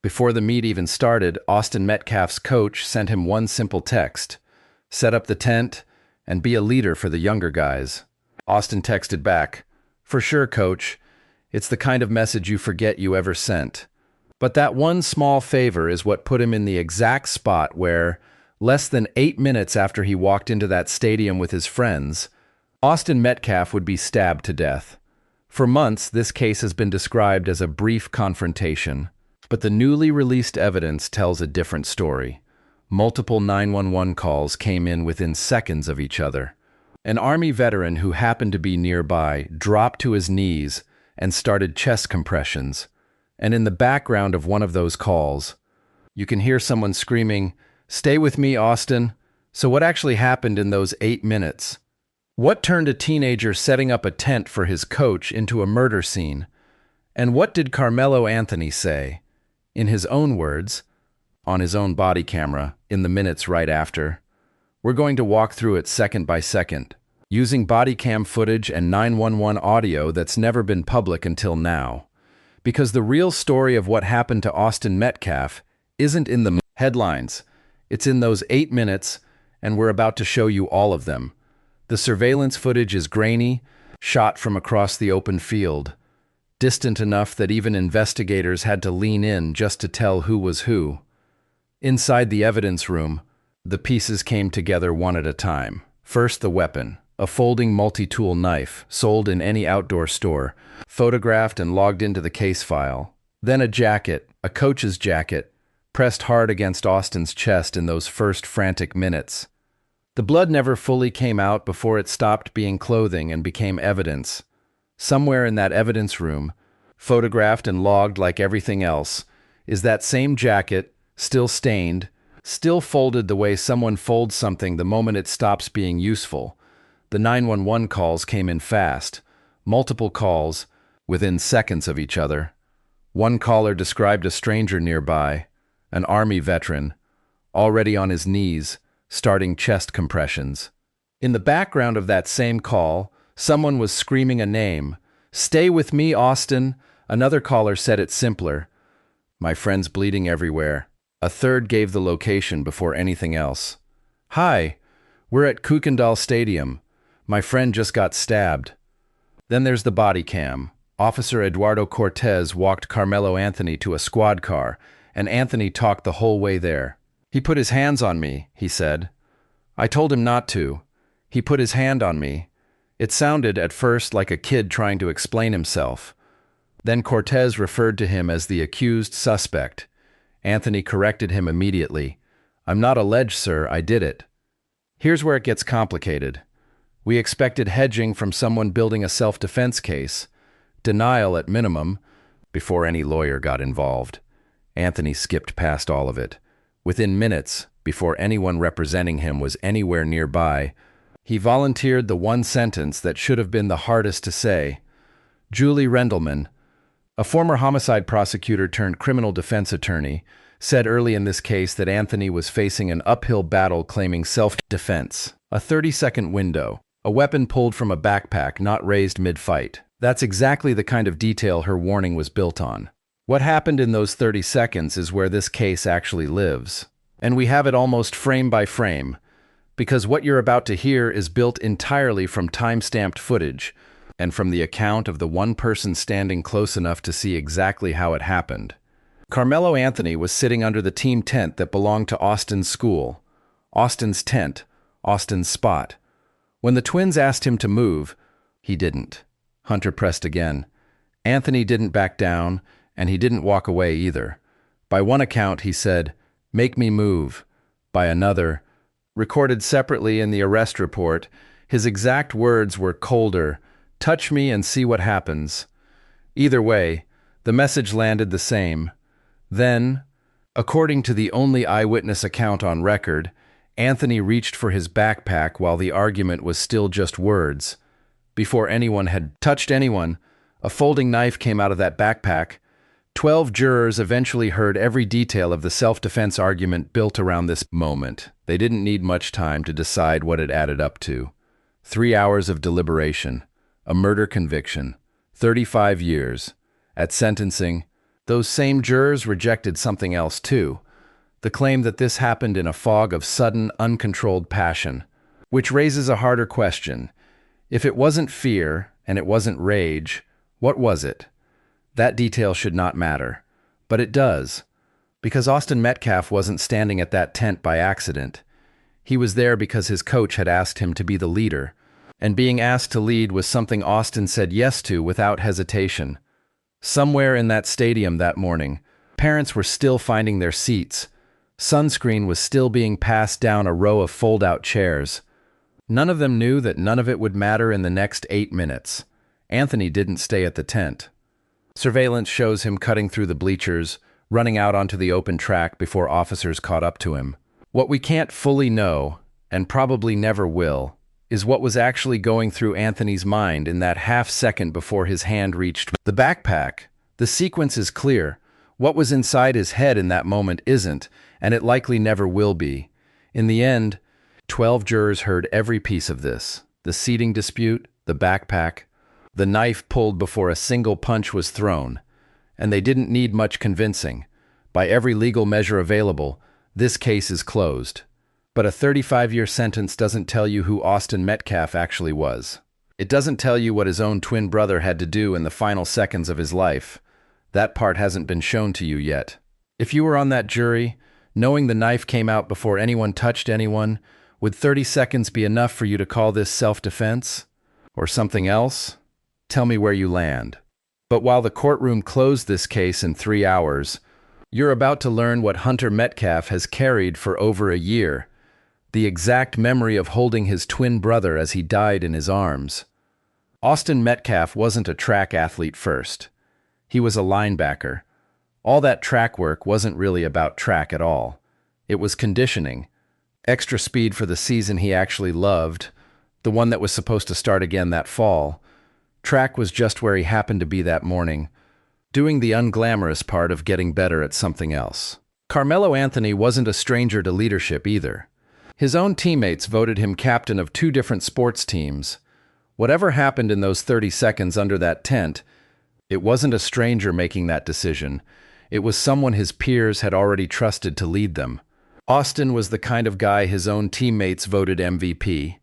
Before the meet even started, Austin Metcalf's coach sent him one simple text: set up the tent and be a leader for the younger guys. Austin texted back, "For sure, coach. It's the kind of message you forget you ever sent." But that one small favor is what put him in the exact spot where, less than 8 minutes after he walked into that stadium with his friends, Austin Metcalf would be stabbed to death. For months, this case has been described as a brief confrontation, but the newly released evidence tells a different story. Multiple 911 calls came in within seconds of each other. An Army veteran who happened to be nearby dropped to his knees and started chest compressions. And in the background of one of those calls, you can hear someone screaming, "Stay with me, Austin." So what actually happened in those 8 minutes? What turned a teenager setting up a tent for his coach into a murder scene? And what did Karmelo Anthony say, in his own words, on his own body camera, in the minutes right after? We're going to walk through it second by second, using Bodycam footage and 911 audio that's never been public until now. Because the real story of what happened to Austin Metcalf isn't in the headlines. It's in those 8 minutes, and we're about to show you all of them. The surveillance footage is grainy, shot from across the open field, distant enough that even investigators had to lean in just to tell who was who. Inside the evidence room, the pieces came together one at a time. First, the weapon, a folding multi-tool knife, sold in any outdoor store, photographed and logged into the case file. Then a jacket, a coach's jacket, pressed hard against Austin's chest in those first frantic minutes. The blood never fully came out before it stopped being clothing and became evidence. Somewhere in that evidence room, photographed and logged like everything else, is that same jacket, still stained, still folded the way someone folds something the moment it stops being useful. The 911 calls came in fast, multiple calls, within seconds of each other. One caller described a stranger nearby, an Army veteran, already on his knees, starting chest compressions. In the background of that same call, someone was screaming a name. "Stay with me, Austin." Another caller said it simpler: "My friend's bleeding everywhere." A third gave the location before anything else. "Hi, we're at Kuykendall Stadium. My friend just got stabbed." Then there's the body cam. Officer Eduardo Cortez walked Karmelo Anthony to a squad car, and Anthony talked the whole way there. "He put his hands on me," he said. "I told him not to. He put his hand on me." It sounded at first like a kid trying to explain himself. Then Cortez referred to him as the accused suspect. Anthony corrected him immediately. "I'm not alleged, sir. I did it." Here's where it gets complicated. We expected hedging from someone building a self-defense case, denial at minimum, before any lawyer got involved. Anthony skipped past all of it. Within minutes, before anyone representing him was anywhere nearby, he volunteered the one sentence that should have been the hardest to say. Julie Rendelman, a former homicide prosecutor turned criminal defense attorney, said early in this case that Anthony was facing an uphill battle claiming self-defense. A 30-second window, a weapon pulled from a backpack not raised mid-fight. That's exactly the kind of detail her warning was built on. What happened in those 30 seconds is where this case actually lives. And we have it almost frame by frame, because what you're about to hear is built entirely from time-stamped footage and from the account of the one person standing close enough to see exactly how it happened. Karmelo Anthony was sitting under the team tent that belonged to Austin's school. Austin's tent, Austin's spot. When the twins asked him to move, he didn't. Hunter pressed again. Anthony didn't back down, and he didn't walk away either. By one account, he said, "Make me move." By another, recorded separately in the arrest report, his exact words were colder: "Touch me and see what happens." Either way, the message landed the same. Then, according to the only eyewitness account on record, Anthony reached for his backpack while the argument was still just words. Before anyone had touched anyone, a folding knife came out of that backpack. 12 jurors eventually heard every detail of the self-defense argument built around this moment. They didn't need much time to decide what it added up to. 3 hours of deliberation, a murder conviction, 35 years. At sentencing, Those same jurors rejected something else too, the claim that this happened in a fog of sudden, uncontrolled passion. Which raises a harder question. If it wasn't fear, and it wasn't rage, what was it? That detail should not matter. But it does. Because Austin Metcalf wasn't standing at that tent by accident. He was there because his coach had asked him to be the leader. And being asked to lead was something Austin said yes to without hesitation. Somewhere in that stadium that morning, parents were still finding their seats. Sunscreen was still being passed down a row of fold-out chairs. None of them knew that none of it would matter in the next 8 minutes. Anthony didn't stay at the tent. Surveillance shows him cutting through the bleachers, running out onto the open track before officers caught up to him. What we can't fully know, and probably never will, is what was actually going through Anthony's mind in that half second before his hand reached the backpack. The sequence is clear. What was inside his head in that moment isn't, and it likely never will be. In the end, 12 jurors heard every piece of this. The seating dispute, the backpack, the knife pulled before a single punch was thrown. And they didn't need much convincing. By every legal measure available, this case is closed. But a 35-year sentence doesn't tell you who Austin Metcalf actually was. It doesn't tell you what his own twin brother had to do in the final seconds of his life. That part hasn't been shown to you yet. If you were on that jury, knowing the knife came out before anyone touched anyone, would 30 seconds be enough for you to call this self-defense? Or something else? Tell me where you land. But while the courtroom closed this case in 3 hours, you're about to learn what Hunter Metcalf has carried for over a year. The exact memory of holding his twin brother as he died in his arms. Austin Metcalf wasn't a track athlete first. He was a linebacker. All that track work wasn't really about track at all. It was conditioning. Extra speed for the season he actually loved, the one that was supposed to start again that fall. Track was just where he happened to be that morning, doing the unglamorous part of getting better at something else. Karmelo Anthony wasn't a stranger to leadership either. His own teammates voted him captain of 2 different sports teams. Whatever happened in those 30 seconds under that tent, it wasn't a stranger making that decision. It was someone his peers had already trusted to lead them. Austin was the kind of guy his own teammates voted MVP,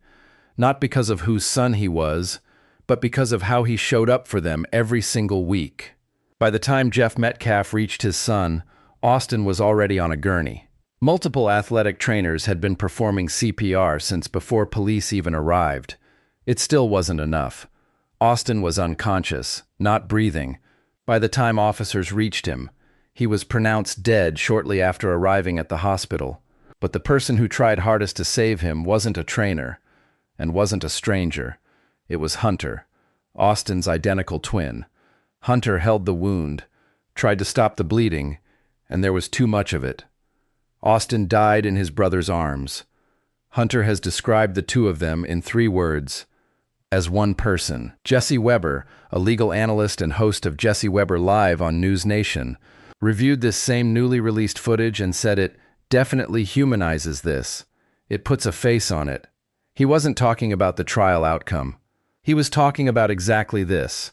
not because of whose son he was, but because of how he showed up for them every single week. By the time Jeff Metcalf reached his son, Austin was already on a gurney. Multiple athletic trainers had been performing CPR since before police even arrived. It still wasn't enough. Austin was unconscious, not breathing. By the time officers reached him, he was pronounced dead shortly after arriving at the hospital. But the person who tried hardest to save him wasn't a trainer, and wasn't a stranger. It was Hunter, Austin's identical twin. Hunter held the wound, tried to stop the bleeding, and there was too much of it. Austin died in his brother's arms. Hunter has described the two of them in 3 words, as one person. Jesse Weber, a legal analyst and host of Jesse Weber Live on News Nation, reviewed this same newly released footage and said it definitely humanizes this. It puts a face on it. He wasn't talking about the trial outcome. He was talking about exactly this,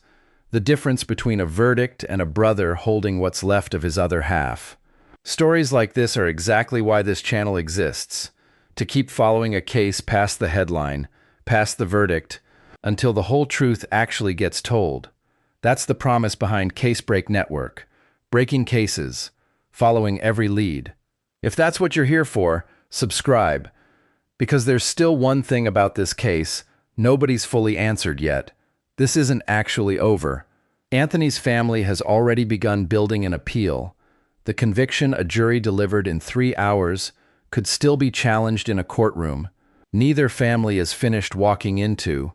the difference between a verdict and a brother holding what's left of his other half. Stories like this are exactly why this channel exists, to keep following a case past the headline, past the verdict, until the whole truth actually gets told. That's the promise behind Case Break Network. Breaking cases, following every lead. If that's what you're here for, subscribe. Because there's still one thing about this case nobody's fully answered yet. This isn't actually over. Anthony's family has already begun building an appeal. The conviction a jury delivered in 3 hours could still be challenged in a courtroom. Neither family is finished walking into.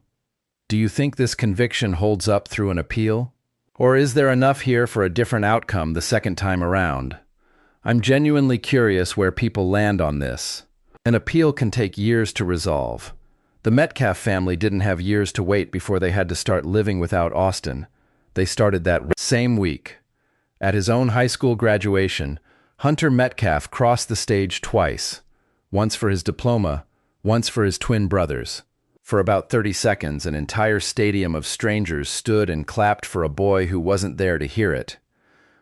Do you think this conviction holds up through an appeal? Or is there enough here for a different outcome the second time around? I'm genuinely curious where people land on this. An appeal can take years to resolve. The Metcalf family didn't have years to wait before they had to start living without Austin. They started that same week. At his own high school graduation, Hunter Metcalf crossed the stage twice, once for his diploma, once for his twin brothers. For about 30 seconds, an entire stadium of strangers stood and clapped for a boy who wasn't there to hear it.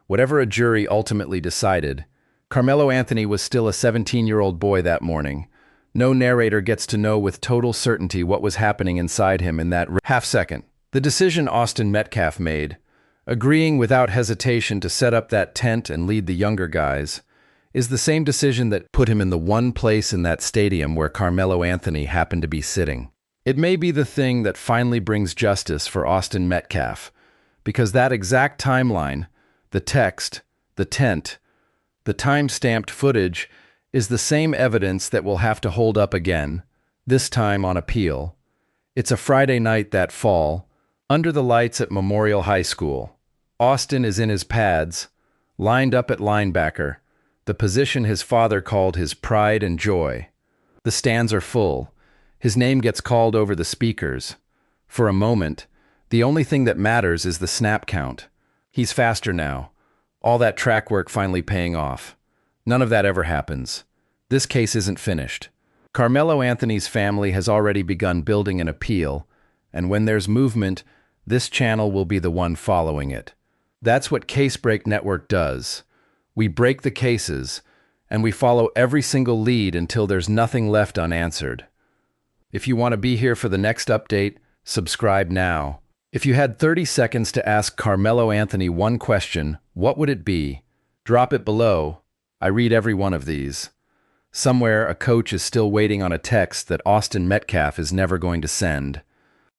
Whatever a jury ultimately decided, Karmelo Anthony was still a 17-year-old boy that morning. No narrator gets to know with total certainty what was happening inside him in that half-second. The decision Austin Metcalf made, agreeing without hesitation to set up that tent and lead the younger guys, is the same decision that put him in the one place in that stadium where Karmelo Anthony happened to be sitting. It may be the thing that finally brings justice for Austin Metcalf, because that exact timeline, the text, the tent, the time-stamped footage is the same evidence that will have to hold up again, this time on appeal. It's a Friday night that fall, under the lights at Memorial High School. Austin is in his pads, lined up at linebacker, the position his father called his pride and joy. The stands are full. His name gets called over the speakers. For a moment, the only thing that matters is the snap count. He's faster now. All that track work finally paying off. None of that ever happens. This case isn't finished. Karmelo Anthony's family has already begun building an appeal, and when there's movement, this channel will be the one following it. That's what Case Break Network does. We break the cases, and we follow every single lead until there's nothing left unanswered. If you want to be here for the next update, subscribe now. If you had 30 seconds to ask Karmelo Anthony one question, what would it be? Drop it below. I read every one of these. Somewhere, a coach is still waiting on a text that Austin Metcalf is never going to send.